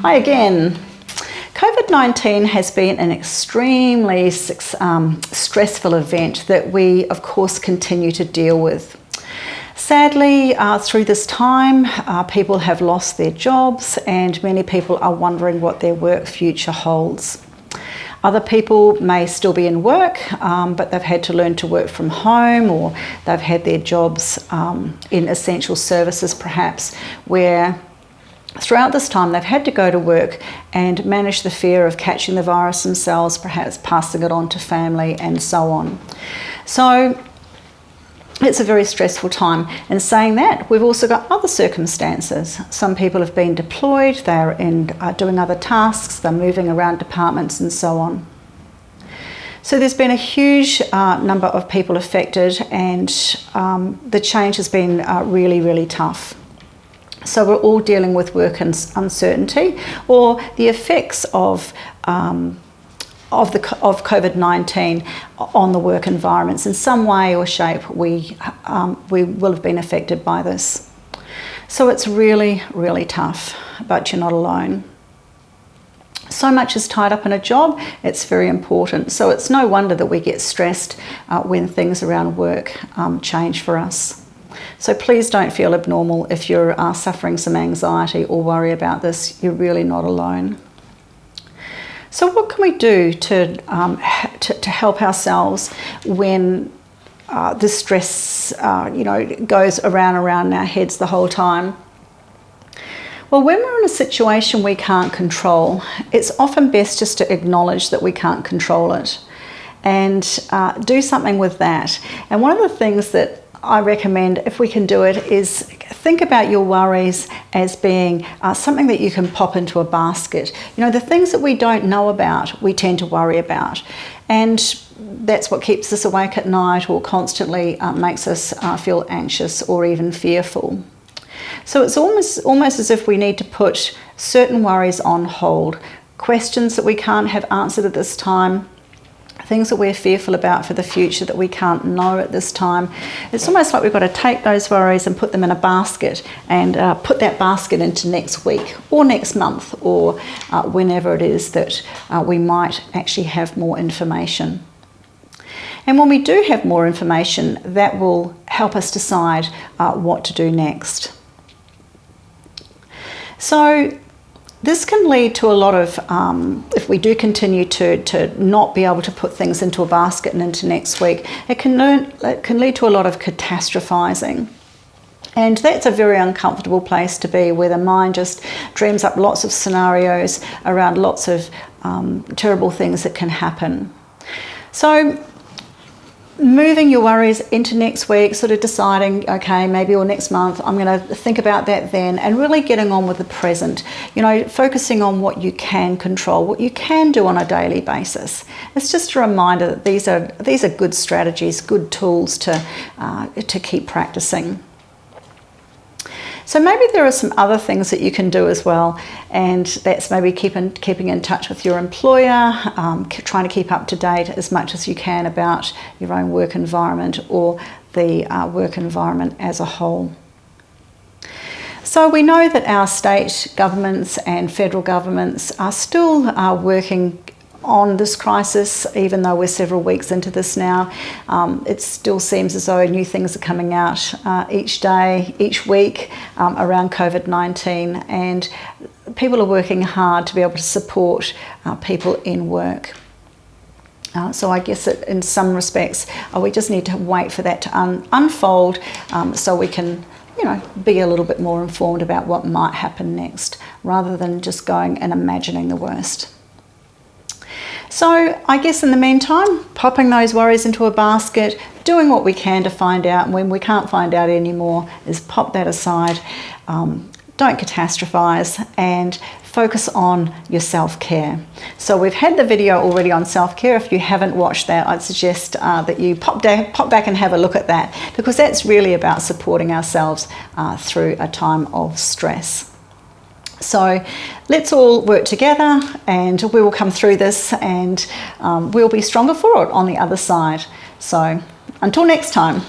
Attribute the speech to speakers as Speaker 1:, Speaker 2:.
Speaker 1: Hi again. COVID-19 has been an extremely stressful event that we, of course, continue to deal with. Sadly, through this time, people have lost their jobs and many people are wondering what their work future holds. Other people may still be in work, but they've had to learn to work from home, or they've had their jobs in essential services perhaps, where throughout this time they've had to go to work and manage the fear of catching the virus themselves, perhaps passing it on to family and so on. So it's a very stressful time. And saying that, we've also got other circumstances. Some people have been deployed, they're doing other tasks, they're moving around departments and so on. So there's been a huge number of people affected, and the change has been really, really tough. So we're all dealing with work uncertainty, or the effects of COVID-19 on the work environments. In some way or shape, we will have been affected by this. So it's really, really tough, but you're not alone. So much is tied up in a job, it's very important. So it's no wonder that we get stressed when things around work change for us. So please don't feel abnormal if you're suffering some anxiety or worry about this. You're really not alone. So what can we do to help ourselves when the stress goes around our heads the whole time? Well, when we're in a situation we can't control, it's often best just to acknowledge that we can't control it and do something with that. And one of the things that I recommend, if we can do it, is think about your worries as being something that you can pop into a basket. You know, the things that we don't know about, we tend to worry about. And that's what keeps us awake at night, or constantly makes us feel anxious or even fearful. So it's almost as if we need to put certain worries on hold. Questions that we can't have answered at this time, things that we're fearful about for the future that we can't know at this time. It's almost like we've got to take those worries and put them in a basket, and put that basket into next week or next month, or whenever it is that we might actually have more information. And when we do have more information, that will help us decide what to do next. So this can lead to a lot of, if we do continue to not be able to put things into a basket and into next week, it can lead to a lot of catastrophizing. And that's a very uncomfortable place to be, where the mind just dreams up lots of scenarios around lots of terrible things that can happen. So moving your worries into next week, sort of deciding, okay, maybe or next month, I'm going to think about that then, and really getting on with the present. You know, focusing on what you can control, what you can do on a daily basis. It's just a reminder that these are good strategies, good tools to keep practicing. So maybe there are some other things that you can do as well, and that's maybe keeping in touch with your employer, trying to keep up to date as much as you can about your own work environment, or the work environment as a whole. So we know that our state governments and federal governments are still working on this crisis, even though we're several weeks into this now. It still seems as though new things are coming out each day, each week around COVID-19, and people are working hard to be able to support people in work. So I guess that in some respects we just need to wait for that to unfold so we can be a little bit more informed about what might happen next, rather than just going and imagining the worst. So I guess in the meantime, popping those worries into a basket, doing what we can to find out, and when we can't find out anymore, is pop that aside. Don't catastrophize, and focus on your self-care. So we've had the video already on self-care. If you haven't watched that, I'd suggest that you pop back and have a look at that, because that's really about supporting ourselves through a time of stress. So let's all work together, and we will come through this, and we'll be stronger for it on the other side. So until next time.